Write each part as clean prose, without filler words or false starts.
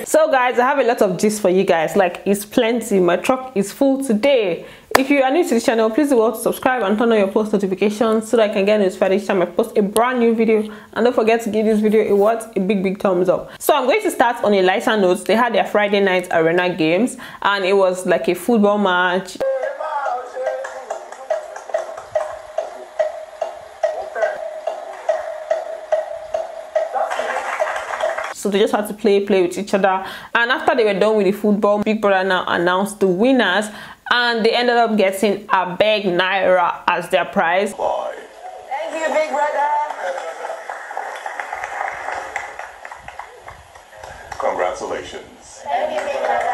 So guys, I have a lot of gist for you guys. Like, it's plenty. My truck is full today. If you are new to the channel, please do well to subscribe and turn on your post notifications so that I can get notified each time I post a brand new video. And don't forget to give this video a big thumbs up. So I'm going to start on a lighter note. They had their Friday night arena games and it was like a football match. So they just had to play with each other. And after they were done with the football, Big Brother now announced the winners, and they ended up getting Bbnaija as their prize. Boy. Thank you, Big Brother. Congratulations. Thank you, Big Brother.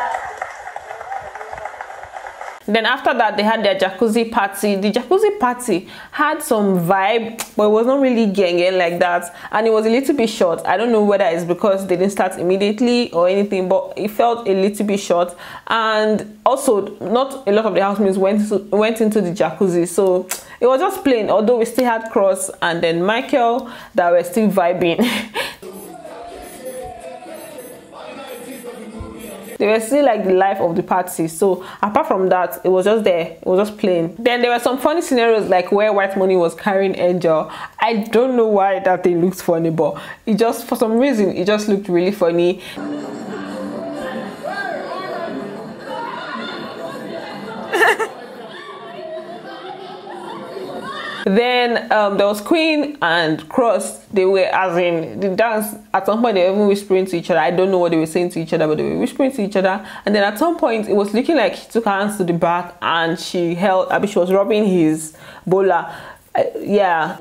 Then after that, they had their Jacuzi party. The Jacuzi party had some vibe, but it was not really gang like that, and it was a little bit short. I don't know whether it's because they didn't start immediately or anything, but it felt a little bit short. And also, not a lot of the housemates went into the Jacuzi, so it was just plain. Although we still had Cross and then Michael that were still vibing. They were still like the life of the party. So apart from that, it was just there. It was just plain. Then there were some funny scenarios like where White Money was carrying Angel. I don't know why that thing looks funny, but it just, for some reason, it just looked really funny. Then there was Queen and Cross. They were, as in the dance, at some point they were even whispering to each other. I don't know what they were saying to each other, but they were whispering to each other. And then at some point it was looking like she took her hands to the back and she was rubbing his bola. Yeah.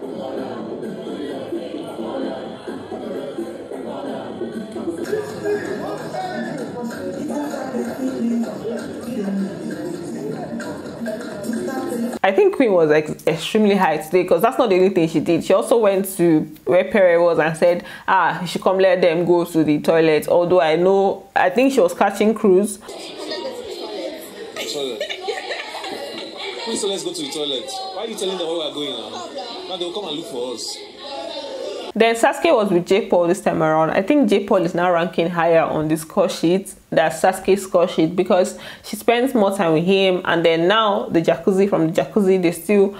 I think Queen was like extremely high today, because that's not the only thing she did. She also went to where Pere was and said, you should come let them go to the toilet. Although I think she was catching cruise. So let's go to the toilet. Why are you telling them where we're going now? Now they'll come and look for us. Then Sasuke was with J-Paul this time around. I think J-Paul is now ranking higher on the score sheet than Sasuke's score sheet, because she spends more time with him. And then now the Jacuzi, from the Jacuzi, they still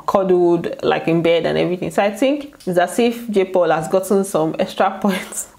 cuddled like in bed and everything. So I think it's as if J-Paul has gotten some extra points.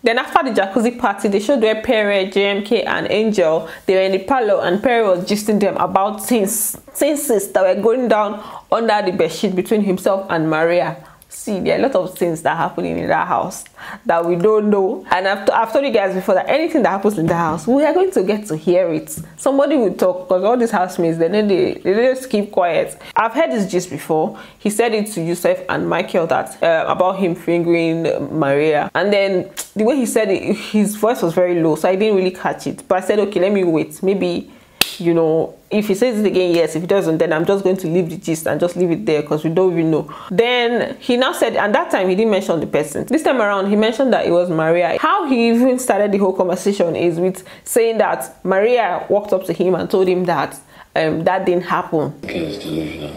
Then after the Jacuzi party, they showed where Pere, JMK and Angel, they were in the parlor, and Pere was gisting them about things that were going down under the bedsheet between himself and Maria. See, there are a lot of things that happen in that house that we don't know. And I've told you guys before that anything that happens in the house, we are going to get to hear it. Somebody will talk, because all these housemates, they just keep quiet. I've heard this gist before. He said it to Yusuf and Michael that about him fingering Maria. And then the way he said it, his voice was very low, so I didn't really catch it. But I said, okay, let me wait. Maybe, you know, if he says it again, yes. If he doesn't, then I'm just going to leave the gist and just leave it there, because we don't even know. Then he now said, and that time he didn't mention the person. This time around, he mentioned that it was Maria. How he even started the whole conversation is with saying that Maria walked up to him and told him that that didn't happen. Okay, it's delusional.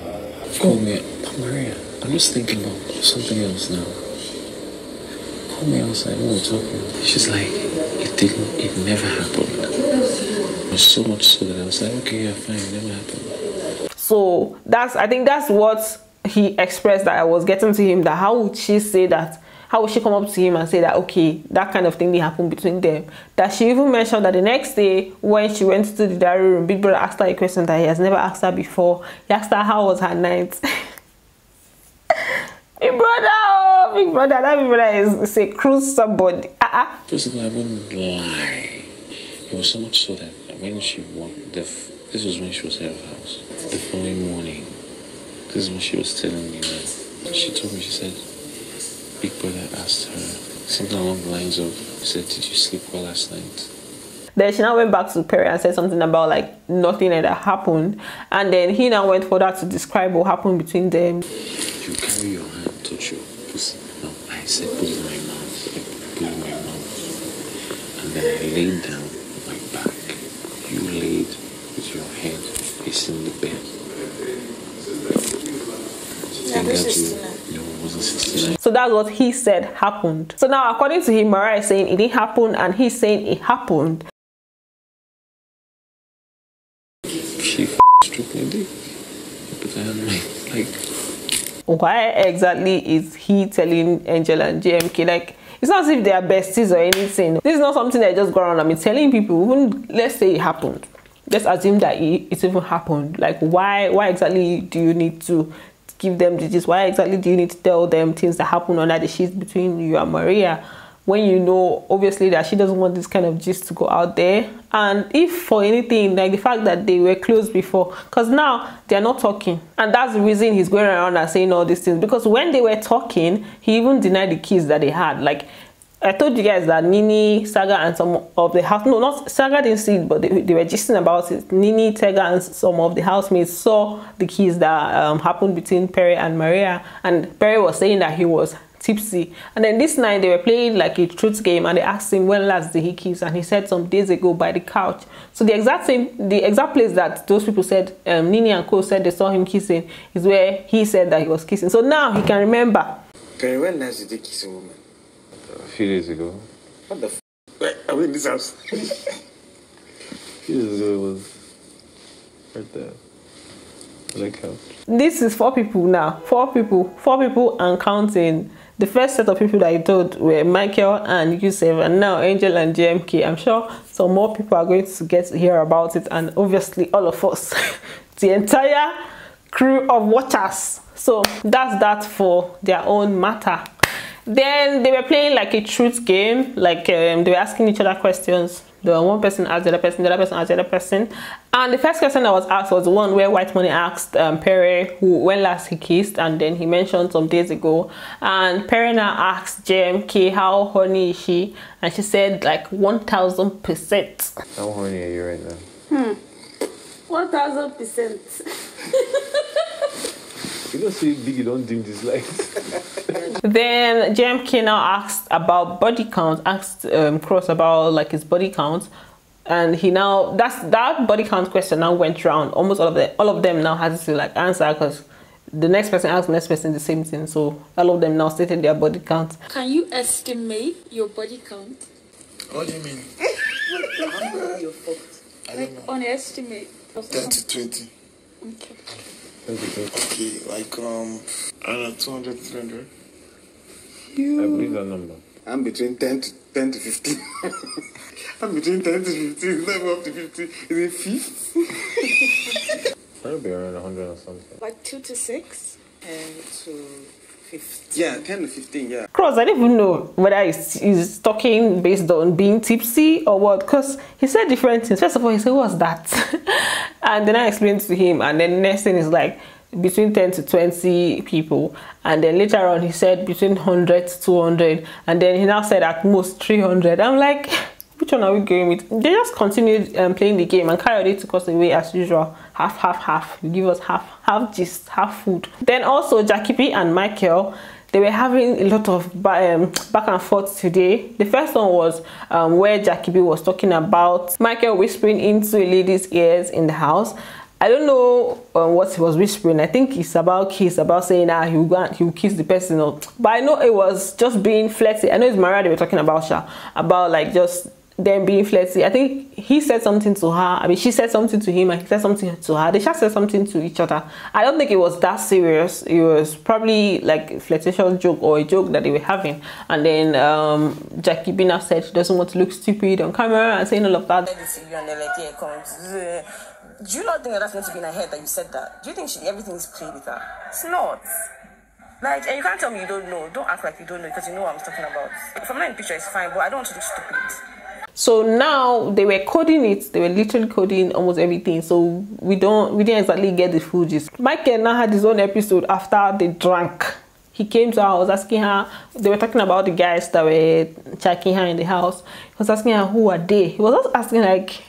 Call me, Maria. I'm just thinking about something else now. Call me outside when we're talking. She's like, it never happened. So much so that I was like, okay, yeah, fine, it never happened. So I think that's what he expressed, that I was getting to him, that how would she say that, how would she come up to him and say that, okay, that kind of thing didn't happen between them. That she even mentioned that the next day when she went to the diary room, Big Brother asked her a question that he has never asked her before. He asked her how was her night. Big Brother, oh, Big Brother, that Big Brother is a cruise somebody. First of all, I wouldn't lie. It was so much so that when she walked, this was when she was out of the house. The following morning, this is when she was telling me that. She told me, she said, Big Brother asked her something along the lines of, he said, did you sleep well last night? Then she now went back to Pere and said something about like nothing like that happened. And then he now went further to describe what happened between them. You carry your hand, touch your pussy. No, I said put it in my mouth. I put it in my mouth. And then I laid down on my back. You laid with your head facing the bed. think wasn't 69. So that's what he said happened. So now, according to him, Mariah is saying it didn't happen, and he's saying it happened. She struck my dick. But I had like. Why exactly is he telling Angel and JMK? Like, it's not as if they are besties or anything. This is not something that just go around. I mean, telling people, even let's say it happened. Let's assume that it even happened. Like, why exactly do you need to give them digits? Why exactly do you need to tell them things that happen under the sheets between you and Maria, when you know obviously that she doesn't want this kind of gist to go out there? And if for anything, like the fact that they were close before, because now they're not talking, and that's the reason he's going around and saying all these things, because when they were talking, he even denied the keys that they had. Like, I told you guys that Nini, Saga, and some of the house, no, not Saga didn't see it, but they were gisting about it. Nini, Tega, and some of the housemates saw the keys that happened between Pere and Maria, and Pere was saying that he was tipsy. And then this night they were playing like a truth game, and they asked him when last did he kiss, and he said some days ago by the couch. So the exact place that those people said, Nini and Co said they saw him kissing, is where he said that he was kissing. So now he can remember. Pere, when last did you kiss a woman? A few days ago. What the f? Are we in this house? A few days ago, it was right there. On the couch. This is 4 people now. 4 people and counting. The first set of people that he told were Michael and Yusuf, and now Angel and JMK. I'm sure some more people are going to get to hear about it, and obviously all of us, the entire crew of watchers. So that's that for their own matter. Then they were playing like a truth game, like they were asking each other questions. The one person asked the other person, the other person asked the other person. And the first question that was asked was the one where White Money asked Pere when last he kissed, and then he mentioned some days ago. And Pere now asked JMK how horny is she, and she said like 1000%. How horny are you right now? 1000%. You don't see big, you don't dim these lights. Then JMK now asked about body count, asked Cross about like his body count, and he now that body count question now went round. Almost all of them now had to like answer, because the next person asked the next person the same thing. So all of them now stated their body count. Can you estimate your body count? What do you mean? Your fault. Like on estimate. 10 to 20. Okay. Okay, like I don't know, 200, 300. I believe that number. I'm between 10 to 15. I'm between 10 to 15. Never up to 50. Is it 50? Probably be around 100 or something. Like 2 to 6? 10 to 15. Yeah, 10 to 15, yeah. Cross, I don't even know whether he's talking based on being tipsy or what, because he said different things. First of all, he said, what's that? And then I explained to him, and then the next thing is like between 10 to 20 people, and then later on he said between 100 to 200, and then he now said at most 300. I'm like, which one are we going with? They just continued playing the game, and Kayode took us away as usual. Half. You give us half gist, half food. Then also Jackie B and Michael, they were having a lot of back and forth today. The first one was where Jackie B was talking about Michael whispering into a lady's ears in the house. I don't know what he was whispering. I think it's about kiss, about saying he'll kiss the person. But I know it was just being flirty. I know it's Mariah they were talking about, about like just them being flirty. I think he said something to her. I mean, she said something to him, and he said something to her. They just said something to each other. I don't think it was that serious. It was probably like a flirtatious joke or a joke that they were having. And then Jackie B now said she doesn't want to look stupid on camera and saying all of that. Do you not think that that's going to be in her head that you said that? Do you think everything is played with her? It's not. Like, and you can't tell me you don't know. Don't act like you don't know, because you know what I'm talking about. If I'm not in the picture, it's fine, but I don't want to look stupid. So now they were coding it. They were literally coding almost everything. So we didn't exactly get the full gist. Michael now had his own episode after they drank. He came to her, I was asking her, they were talking about the guys that were checking her in the house. He was asking her, who are they? He was also asking like,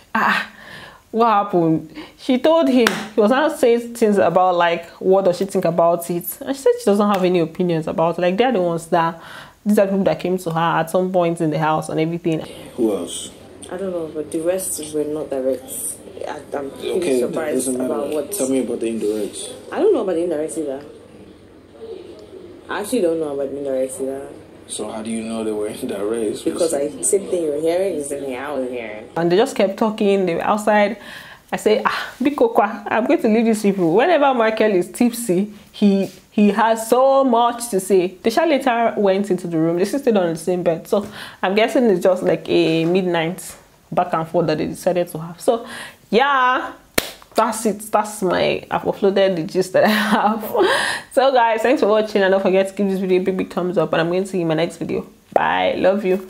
what happened? She told him, he was not saying things about like, what does she think about it? And she said she doesn't have any opinions about it. Like, they're the ones that, these are people that came to her at some point in the house and everything. Who else? I don't know, but the rest were not direct. I'm really surprised about what. Tell me about the indirects. I don't know about the indirects either. I actually don't know about being arrested. So how do you know they were in that race? Because same thing you were hearing is the thing I was hearing. And they just kept talking. They were outside. I say, Bikokwa, I'm going to leave these people. Whenever Michael is tipsy, he has so much to say. The child later went into the room. They stayed on the same bed. So I'm guessing it's just like a midnight back and forth that they decided to have. So yeah, that's it. That's I've uploaded the gist that I have. So guys, thanks for watching, and don't forget to give this video a big thumbs up, and I'm going to see you in my next video. Bye. Love you.